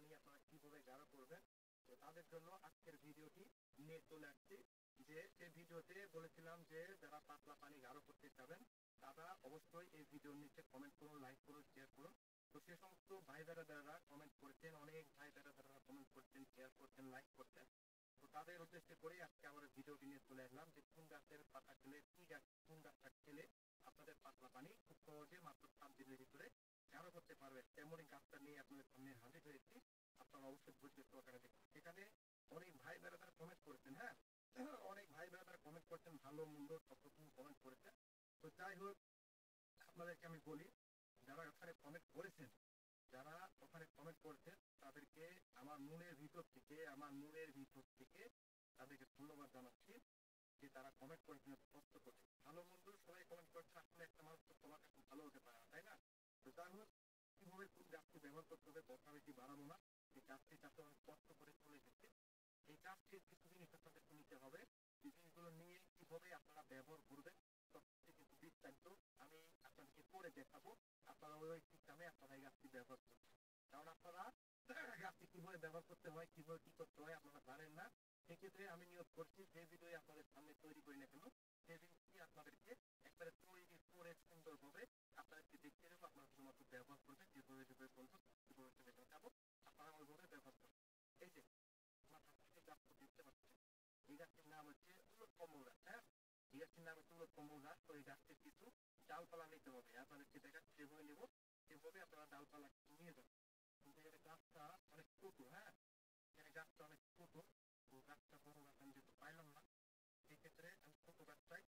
পানি আপনারা কিভাবে গাঢ় করবেন, তো তাদের জন্য আজকের ভিডিওটি নিয়ে চলে আসছি। যে সেই ভিডিওতে বলেছিলাম যে যারা পাতলা পানি গাঢ় করতে চাবেন তারা অবশ্যই এই ভিডিওর নিচে কমেন্ট করুন, লাইক করুন, শেয়ার করুন। তো সে সমস্ত ভাই যারা কমেন্ট করছেন, অনেক ভাই যারা কমেন্ট করছেন, শেয়ার করছেন, লাইক করছেন, তো তাদের উদ্দেশ্যে করে আজকে আমার ভিডিওটি নিয়ে চলে আসলাম যে কোন গাছের পাতা খেলে কোন গাছটা খেলে আপনাদের পাতলা পানি খুব সহজে মাত্র 5 দিনের ভিতরে গাঢ় করতে পারবে, তেমনই গাছটা নিয়ে আপনাদের সামনে হাজির হয়েছি। আপনারা অবশ্যই ধৈর্য সহকারে দেখুন। এখানে অনেক ভাই যারা কমেন্ট করেছেন, হ্যাঁ অনেক ভাই যারা কমেন্ট করছেন, ভালো মন্দ সব রকম কমেন্ট করেছেন। তো যাই হোক, আপনাদেরকে আমি বলি, যারা ওখানে কমেন্ট করেছেন, যারা ওখানে কমেন্ট করছেন তাদেরকে আমার মনের ভিতর থেকে তাদেরকে ধন্যবাদ জানাচ্ছি যে তারা কমেন্ট করেছেন, কষ্ট করছে। ভালো মন্দ সবাই কমেন্ট করছে, আসলে একটা মানুষ তো তোমার কাছে ভালো হতে পারে না, তাই না? তো যাই হোক, কিভাবে কোন গাছটি ব্যবহার করতে হবে কথা বেশি বাড়াবো না। এই গাছটি চাষে অনেক কষ্ট করে চলে এসেছে। এই গাছটির কিছু জিনিস আপনাদেরকে নিতে হবে। এই জিনিসগুলো নিয়ে কিভাবে আপনারা ব্যবহার করবেন সবচেয়ে কিন্তু বিস্তারিত আমি আপনাদেরকে করে দেখাবো। আপনারা ওই সিস্টেমে আপনারা এই গাছটি ব্যবহার করবেন, কারণ আপনারা গাছটি কিভাবে ব্যবহার করতে হয়, কিভাবে কি করতে হয় আপনারা জানেন না। সেক্ষেত্রে আমি নিয়োগ করছি যে ভিডিও আপনাদের সামনে তৈরি করি না কেন, সেই জিনিসটি আপনাদেরকে একবারে তৈরি করে সুন্দরভাবে আপনাদেরকে দেখিয়ে দেবো। আপনারা শুধুমাত্র ব্যবহার করবেন, যেভাবে বলবো সেভাবে দেখাবো, আপনারা ওইভাবে ব্যবহার করবেন। এই যে আমার হাতে গাছটা দেখতে পাচ্ছেন, এই গাছটির নাম হচ্ছে উলট কমল গাছ। হ্যাঁ, এই গাছটির নাম হচ্ছে উলট কমল গাছ। তো এই গাছটির কিছু ডালপালা নিতে হবে, আপনাদেরকে দেখাচ্ছি যেভাবে নেবো সেভাবে আপনারা ডালপালা নিয়ে যাবেন। কিন্তু এখানে গাছটা অনেক ছোট, হ্যাঁ এখানে গাছটা অনেক ছোট, তো গাছটা বড় গাছ আমি যেহেতু পাইলাম না, সেক্ষেত্রে আমি ছোট গাছটাই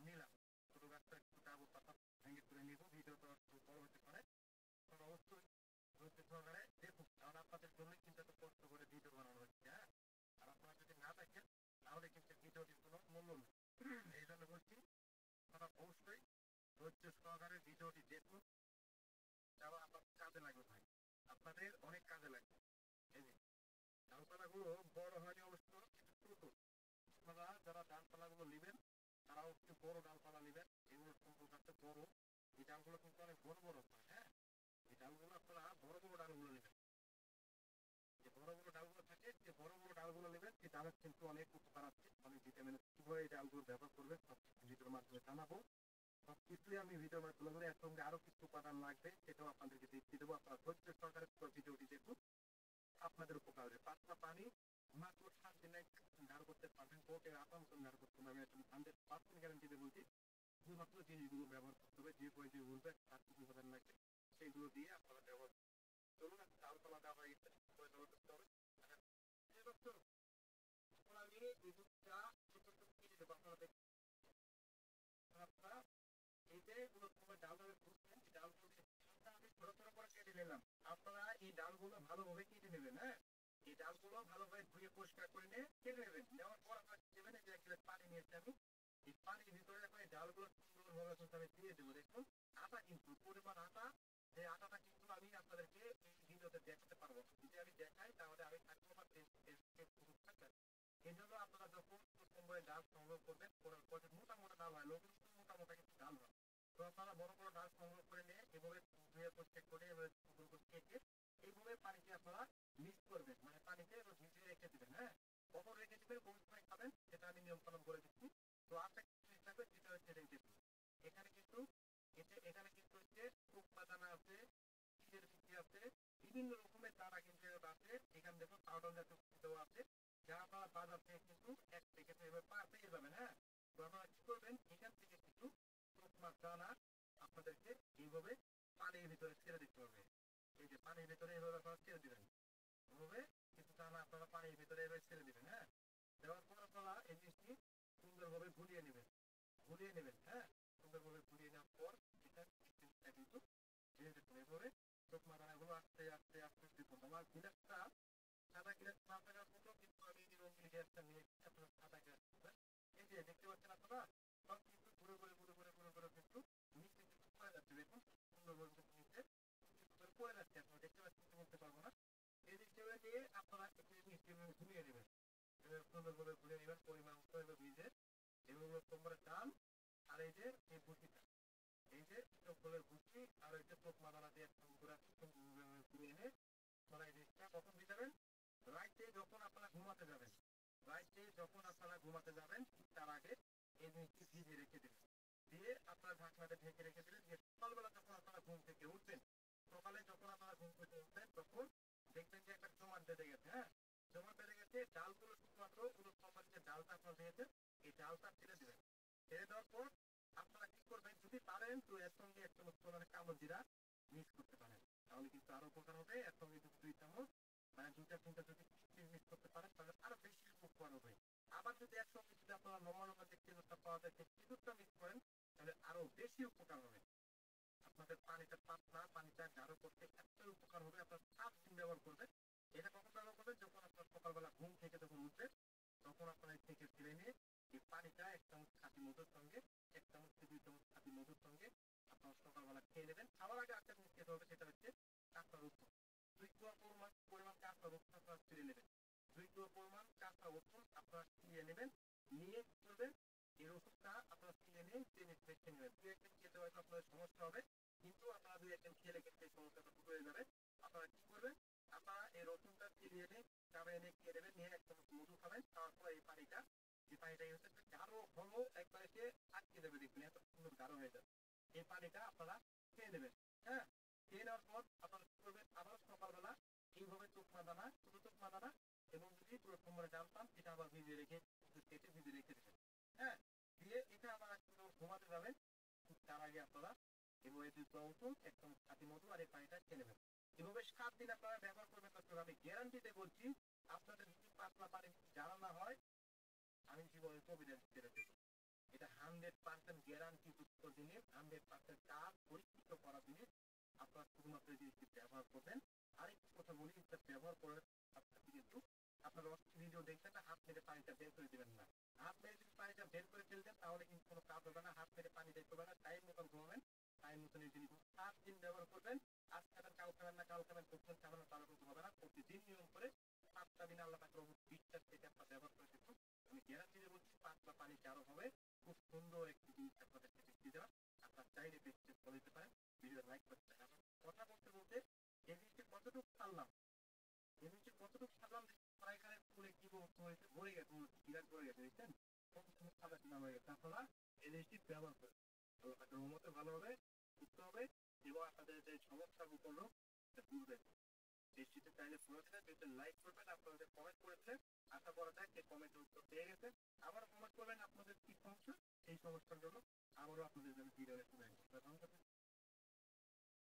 নিলাম। ছোট গাছটা একটু কাগজ পাতা ভেঙে করে নিব। ভিডিওটা একটু বড় হতে পারে, তখন অবশ্যই ধৈর্য সহকারে দেখুন, কারণ আপনাদের জন্যই কিন্তু এত কষ্ট করে ভিডিও বানানো হচ্ছে। হ্যাঁ, আর আপনারা যদি না দেখেন তাহলে কিন্তু ভিডিওটির কোনো মূল্য নেই। এই জন্য বলছি আপনারা অবশ্যই ধৈর্য সহকারে ভিডিওটি দেখুন, তাহলে আপনার কাজে লাগবে ভাই, আপনাদের অনেক কাজে লাগবে। এই যে ডালপালাগুলো বড় হয়নি অবশ্য, কিন্তু ছোট। আপনারা যারা ডালপালাগুলো নেবেন তারাও একটু বড় ডালপালা নেবেন, এগুলো সম্পর্ক গাছটা বড়। এই ডালগুলো কিন্তু অনেক বড় বড় হয়। হ্যাঁ, এই ডালগুলো আপনারা বড় বড় ডালগুলো নেবেন, যে বড় বড় ডালগুলো থাকে, যে বড় বড় ডালগুলো নেবেন, এই ডালের কিন্তু অনেক উপকার আছে, অনেক ভিটামিন। কিভাবে এই ডালগুলো ব্যবহার করবেন সব ভিডিওর মাধ্যমে জানাবো। সব কিছুই আমি ভিডিওর মাধ্যমে তুলে ধরে, এর সঙ্গে আরো কিছু উপাদান লাগবে সেটাও আপনাদেরকে দেখিয়ে দেবো। আপনারা ধৈর্য সহকারে ভিডিওটি দেখুন, আপনাদের উপকার হবে। পাতলা পানি মাত্র 7 দিনে গাঢ় করতে পারবেন, কোর্টের আপনার মতন গাঢ় করতে পারবেন, 100% গ্যারান্টি দিয়ে বলছি। শুধুমাত্র জিনিসগুলো ব্যবহার করতে হবে, যে পয়েন্টে বলবে তার কিছু উপাদান লাগবে, সেইগুলো দিয়ে আপনারা ব্যবহার চলুন। ডালপালা দেওয়া হয়ে গেছে, ব্যবহার করতে হবে। এখন আমি এই দুধটা ছোট ছোট কেটে দেবো, আপনারা দেখুন। আপনারা এই যে ডালগুলো খুঁজছেন, এই ডালগুলো আমি ছোট ছোট করে কেটে নিলাম। আপনারা এই ডালগুলো ভালোভাবে কেটে নেবেন। হ্যাঁ, এই ডালগুলো ভালোভাবে ধুয়ে পরিষ্কার করে নিয়ে কেটে নেবেন। নেওয়ার পর আপনারা দেবেন যে 1 গ্লাস পানি নিয়েছি আমি, এই পানির ভিতরে এখন এই ডালগুলো সুন্দরভাবে আমি দিয়ে দেবো। দেখুন আটা, কিন্তু পরিমাণ আটা, যে আটাটা কিন্তু আমি আপনাদেরকে এই ভিডিওতে দেখাতে পারবো। যদি আমি দেখাই তাহলে আমি থাকবো বা থাকবেন। এই জন্য আপনারা যখন ডাল সংগ্রহ করবেন, মোটা মোটা ডাল হয়, লোক মোটা মোটা কিন্তু ডাল হয়, তো আপনারা বড় বড় ডাল সংগ্রহ করে নিয়ে এভাবে ধুয়ে পরিষ্কার করে এভাবে কেটে এইভাবে পানিতে আপনারা মিক্স করবেন, মানে পানিতে ভিজিয়ে রেখে দিবেন। হ্যাঁ, কখন রেখে দিবেন, কোন সময় খাবেন সেটা আমি নিয়ম পালন করে দিচ্ছি। তো আরেকটা জিনিস থাকবে, যেটা হচ্ছে এখানে কিন্তু এখানে কিন্তু হচ্ছে উপাদান আছে, বীজের ভিত্তি আছে, বিভিন্ন রকমের চারা কিন্তু আছে। এখানে দেখুন পাউডার জাতীয় দেওয়া আছে, যা আপনারা বাজার থেকে কিন্তু এক প্যাকেট এভাবে পেয়ে যাবেন। হ্যাঁ, তো আপনারা কি করবেন, এখান থেকে কিছু শুকনার দানা আপনাদেরকে এইভাবে পানির ভিতরে ছেড়ে দিতে হবে। এই যে পানির ভিতরে এইভাবে আপনারা ছেড়ে দিবেন, এভাবে কিছু দানা আপনারা পানির ভিতরে এভাবে ছেড়ে দিবেন। হ্যাঁ, দেওয়ার পর আপনারা এই জিনিসটি সুন্দরভাবে ঘুরিয়ে নেবেন। হ্যাঁ, সুন্দরভাবে ঘুরিয়ে নেওয়ার পর এটা কিন্তু ধীরে ধীরে এভাবে শুকনা দানাগুলো আস্তে আস্তে আস্তে দেখুন। আমার গিলাসটা সাদা গিলাস না থাকার মতো, কিন্তু আমি রঙিন গ্যাসটা নিয়েছি, আপনার সাদা গ্যাস। এই যে দেখতে পাচ্ছেন আপনারা, সব কিন্তু ঘুরে ঘুরে ঘুরে ঘুরে ঘুরে ঘুরে কিন্তু নিচে কিন্তু পড়ে যাচ্ছে। দেখুন সুন্দরভাবে কিন্তু নিচে পড়ে যাচ্ছে, আপনারা দেখতে পাচ্ছেন, বলতে পারবো না। এই হিসেবে দিয়ে আপনারা একটু ঘুরিয়ে নেবেন, সুন্দরভাবে ঘুরিয়ে নেবেন পরিমাণ মতো। এবার ভিজে এগুলো তোমরা ডাল, আর এই যে এই ভুটিটা, এই যে ফুলের ভুটি, আর এই যে চোখ মাদানা দিয়ে ঘুরিয়ে এনে আপনারা এই জিনিসটা কখন রাইতে যখন আপনারা ঘুমাতে যাবেন তার আগে এই জিনিসটি ভিজিয়ে রেখে দিবেন, দিয়ে আপনারা ঢাকনাটা ঢেকে রেখে দিলেন। যে সকালবেলা যখন আপনারা ঘুম থেকে উঠবেন, সকালে যখন আপনারা ঘুম থেকে উঠবেন তখন দেখবেন যে একটা জমাট বেঁধে গেছে। হ্যাঁ, জমাট বেঁধে গেছে। ডালগুলো শুধুমাত্র পুরো কোম্পানি যে ডালটা আপনার ভেঙেছে এই ডালটা ছেড়ে দিবেন। ছেড়ে দেওয়ার পর আপনারা কি করবেন, যদি পারেন তো এর সঙ্গে এক চামচ পরিমাণে কালো জিরা মিক্স করতে পারেন, তাহলে কিন্তু আরো উপকার হবে। এর সঙ্গে যদি 2 চামচ মানে 2টা 3টা যদি কিশমিশ মিক্স করতে পারেন তাহলে আরো বেশি উপকার হবে। আবার যদি একসঙ্গে যদি আপনারা নর্মাল যে খেজুরটা পাওয়া যায় সেই খেজুরটা মিক্স করেন তাহলে আরো বেশি উপকার হবে। আপনাদের পানিটা পাতলা, পানিটা গাঢ় করতে এতটাই উপকার হবে। আপনার 7 দিন ব্যবহার করবেন। এটা কখন ব্যবহার করবেন, যখন আপনার সকালবেলা ঘুম থেকে যখন উঠবেন তখন আপনারা এই থেকে ফেলে নিয়ে এই পানিটা 1 চামচ খাঁটি মধুর সঙ্গে 1 চামচ থেকে 2 চামচ খাঁটি মধুর সঙ্গে আপনারা সকালবেলা খেয়ে নেবেন। খাওয়ার আগে একটা জিনিস খেতে হবে, সেটা হচ্ছে কাঁচা রসুন। 2 কোয়া পরিমাণ কাঁচা রসুন আপনারা ছিঁড়ে নেবেন। 2 কোয়া পরিমাণ কাঁচা রসুন আপনারা ছিঁড়ে নেবেন। নিয়ে কি করবেন, এই রসুনটা আপনারা ছিঁড়ে নিয়ে চিনি মেখে নেবেন। 2-1 দিন খেতে হয়তো আপনাদের সমস্যা হবে, কিন্তু আপনারা 2-1 দিন খেলে কিন্তু এই সমস্যাটা দূর হয়ে যাবে। আপনারা কি করবেন, আপনারা এই রসুনটা ছিঁড়ে এনে চাবে এনে খেয়ে নেবেন। নিয়ে 1 চামচ মধু খাবেন। খাওয়ার পর এই পানিটা, যে পানিটা হচ্ছে গাঢ় ঘন একবারে সে আটকে দেবে, দেখবেন এত সুন্দর গাঢ় হয়ে যাবে। এই পানিটা আপনারা খেয়ে নেবেন। হ্যাঁ, খেয়ে নেওয়ার পর আপনারা কি করবেন, আবার সকালবেলা এইভাবে চোখনা দানা, ছোট চোখনা দানা এবং যদি পুরো কোমরে ডাল পান এটা আবার ভিজিয়ে রেখে কেটে ভিজিয়ে রেখে দেবেন। হ্যাঁ, দিয়ে এটা আপনারা ঘুমাতে যাবেন তার আগে আপনারা এভাবে 2 কোয়া রসুন 1 চামচ খাঁটি মধু আর এই পানিটা খেয়ে নেবেন। এভাবে 7 দিন আপনারা ব্যবহার করবেন। আমি গ্যারান্টিতে বলছি আপনাদের যদি পাতলা পানি জানা না হয় আমি জীবনে কবিতা ছেড়ে দেব। এটা 100% গ্যারান্টি যুক্ত জিনিস, 100% কাজ পরীক্ষিত করা জিনিস। আপনারা শুধুমাত্র এই জিনিসটি ব্যবহার করবেন। আরেকটি কথা বলি, এটা ব্যবহার করে আপনাকে কিন্তু আপনারা ভিডিও দেখবেন না, হাত মেরে পানিটা বের করে দিবেন না। হাত মেরে যদি পানিটা বের করে ফেলবেন তাহলে কিন্তু কোনো কাজ হবে না। হাত মেরে পানি বের করবেন না, টাইম মতন ঘুমাবেন, টাইম মতন এই জিনিস 7 দিন ব্যবহার করবেন। আজ খাবেন কাল খাবেন না, কাল খাবেন পরশুদিন খাবেন না, তাহলে কিন্তু হবে না। প্রতিদিন নিয়ম করে 7টা দিন আল্লাহ পাকের বিশ্বাস থেকে আপনারা ব্যবহার করে দেখুন। আমি গ্যারান্টি দিয়ে বলছি পাতলা পানি গাঢ় হবে। খুব সুন্দর একটি জিনিস আপনাদেরকে শিখিয়ে দেওয়া। আপনার চাইলে পেজটা ফলো দিতে পারেন, ভিডিও লাইক করতে পারেন। কথা বলতে বলতে এই জিনিসটি কতটুকু পারলাম, এই জিনিসটি কতটুকু পারলাম, পায়খানার ফুলে কি হয়েছে, ভরে গেছে, বিরাট ভরে গেছে, বুঝছেন কত সুন্দর সাদা সিনা হয়ে গেছে। আপনারা এই জিনিসটি ব্যবহার করেন, আল্লাহ পাকের রহমতে ভালো হবে, সুস্থ হবে এবং আপনাদের যে সমস্যাগুলো দূর হয়ে যাবে। দেশটিতে চাইলে ফলো দিবেন, যদি লাইক করবেন, আপনাদের কমেন্ট করে দিলেন। আশা করা যায় যে কমেন্টের উত্তর পেয়ে গেছেন। আবার কমেন্ট করবেন আপনাদের কি সমস্যা, সেই সমস্যার জন্য আবারও আপনাদের জন্য ভিডিও শুনে আসবো।